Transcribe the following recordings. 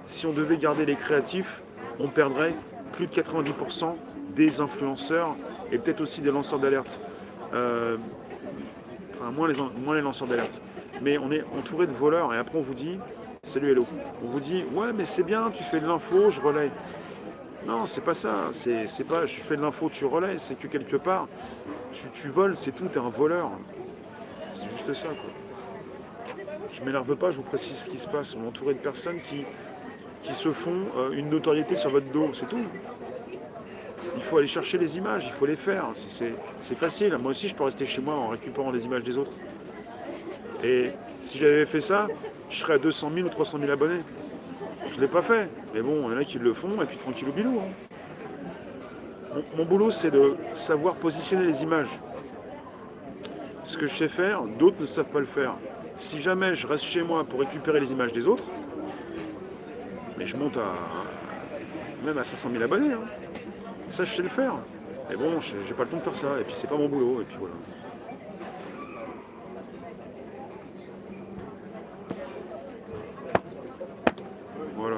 si on devait garder les créatifs, on perdrait plus de 90% des influenceurs et peut-être aussi des lanceurs d'alerte. Enfin, moins les lanceurs d'alerte. Mais on est entouré de voleurs et après on vous dit, salut hello, on vous dit, ouais mais c'est bien, tu fais de l'info, je relaye. Non, c'est pas ça, c'est pas je fais de l'info, tu relais, c'est que quelque part, tu voles, c'est tout, t'es un voleur. C'est juste ça, quoi. Je m'énerve pas, je vous précise ce qui se passe. On est entouré de personnes qui se font une notoriété sur votre dos, c'est tout. Il faut aller chercher les images, il faut les faire. C'est facile. Moi aussi, je peux rester chez moi en récupérant les images des autres. Et si j'avais fait ça, je serais à 200 000 ou 300 000 abonnés. Je ne l'ai pas fait. Mais bon, il y en a qui le font, et puis tranquille au bilou. Mon boulot, c'est de savoir positionner les images. Ce que je sais faire, d'autres ne savent pas le faire. Si jamais je reste chez moi pour récupérer les images des autres, mais je monte même à 500 000 abonnés. Hein. Ça, je sais le faire. Mais bon, j'ai pas le temps de faire ça. Et puis, c'est pas mon boulot. Et puis voilà. Voilà.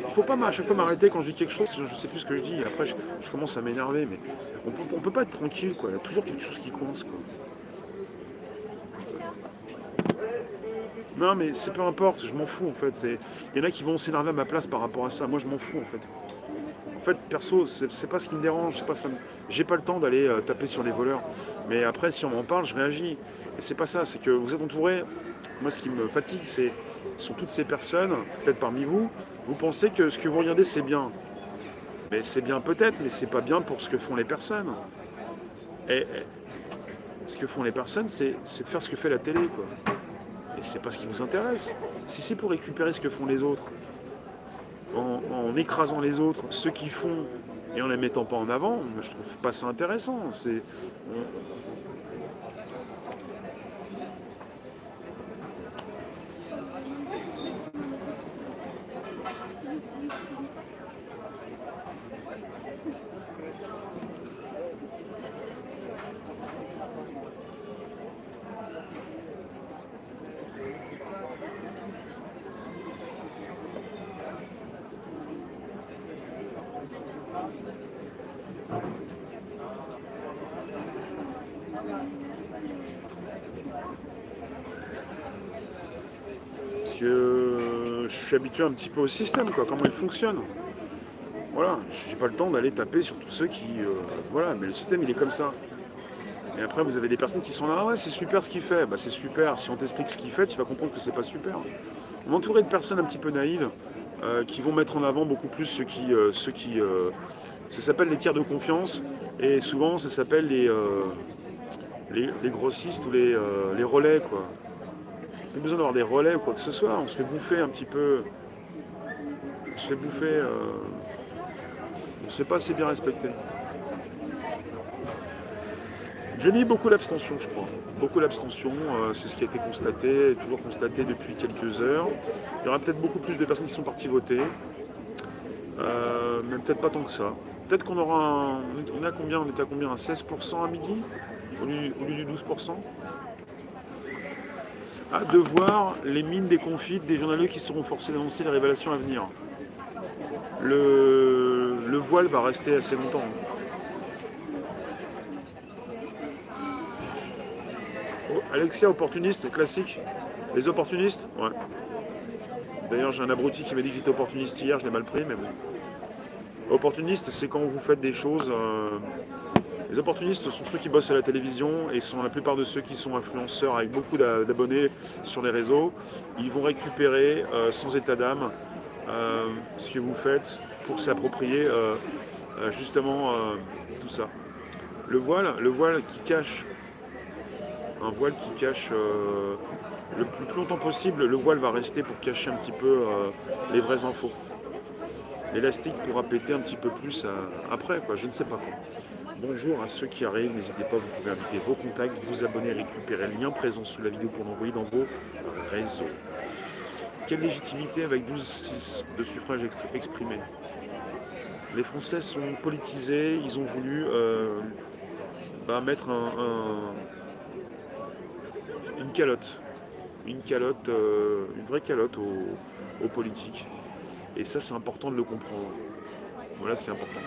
Faut pas à chaque fois m'arrêter quand je dis quelque chose, je sais plus ce que je dis. Après, je commence à m'énerver. Mais on peut pas être tranquille, quoi. Il y a toujours quelque chose qui coince, quoi. Non, mais c'est peu importe. Je m'en fous, en fait. Il y en a qui vont s'énerver à ma place par rapport à ça. Moi, je m'en fous, en fait. En fait, perso, c'est pas ce qui me dérange. J'ai pas le temps d'aller taper sur les voleurs. Mais après, si on m'en parle, je réagis. Et c'est pas ça. C'est que vous êtes entouré. Moi, ce qui me fatigue, sont toutes ces personnes, peut-être parmi vous, vous pensez que ce que vous regardez, c'est bien. Mais c'est bien peut-être, mais c'est pas bien pour ce que font les personnes. Et ce que font les personnes, c'est de faire ce que fait la télé, quoi. Et c'est pas ce qui vous intéresse. Si c'est pour récupérer ce que font les autres, en écrasant les autres, ceux qui font et en les mettant pas en avant, je trouve pas ça intéressant. Parce que je suis habitué un petit peu au système, quoi, comment il fonctionne. Voilà, j'ai pas le temps d'aller taper sur tous ceux qui. Voilà, mais le système il est comme ça. Et après vous avez des personnes qui sont là, ah ouais c'est super ce qu'il fait. Bah c'est super, si on t'explique ce qu'il fait, tu vas comprendre que c'est pas super. On est entouré de personnes un petit peu naïves qui vont mettre en avant beaucoup plus ça s'appelle les tiers de confiance et souvent ça s'appelle les grossistes ou les relais quoi. Pas besoin d'avoir des relais ou quoi que ce soit, on se fait bouffer un petit peu. On se fait bouffer. On se fait pas assez bien respecter. Jenny, beaucoup l'abstention, je crois. Beaucoup l'abstention, c'est ce qui a été constaté, toujours constaté depuis quelques heures. Il y aura peut-être beaucoup plus de personnes qui sont parties voter, mais peut-être pas tant que ça. Peut-être qu'on aura on était à combien, un 16% à midi au lieu du 12%. Hâte de voir les mines des confites des journalistes qui seront forcés d'annoncer les révélations à venir. Le voile va rester assez longtemps. Oh, Alexia, opportuniste, classique. Les opportunistes, ouais. D'ailleurs, j'ai un abruti qui m'a dit que j'étais opportuniste hier, je l'ai mal pris, mais bon. Opportuniste, c'est quand vous faites des choses. Les opportunistes sont ceux qui bossent à la télévision et sont la plupart de ceux qui sont influenceurs avec beaucoup d'abonnés sur les réseaux. Ils vont récupérer sans état d'âme ce que vous faites pour s'approprier justement tout ça. Le voile qui cache, un voile qui cache le plus longtemps possible, le voile va rester pour cacher un petit peu les vraies infos. L'élastique pourra péter un petit peu plus après, quoi, je ne sais pas quoi. Bonjour à ceux qui arrivent, n'hésitez pas, vous pouvez inviter vos contacts, vous abonner, récupérer le lien présent sous la vidéo pour l'envoyer dans vos réseaux. Quelle légitimité avec 12,6 de suffrage exprimé? Les Français sont politisés, ils ont voulu mettre une calotte. une calotte, une vraie calotte aux politiques. Et ça, c'est important de le comprendre. Voilà ce qui est important.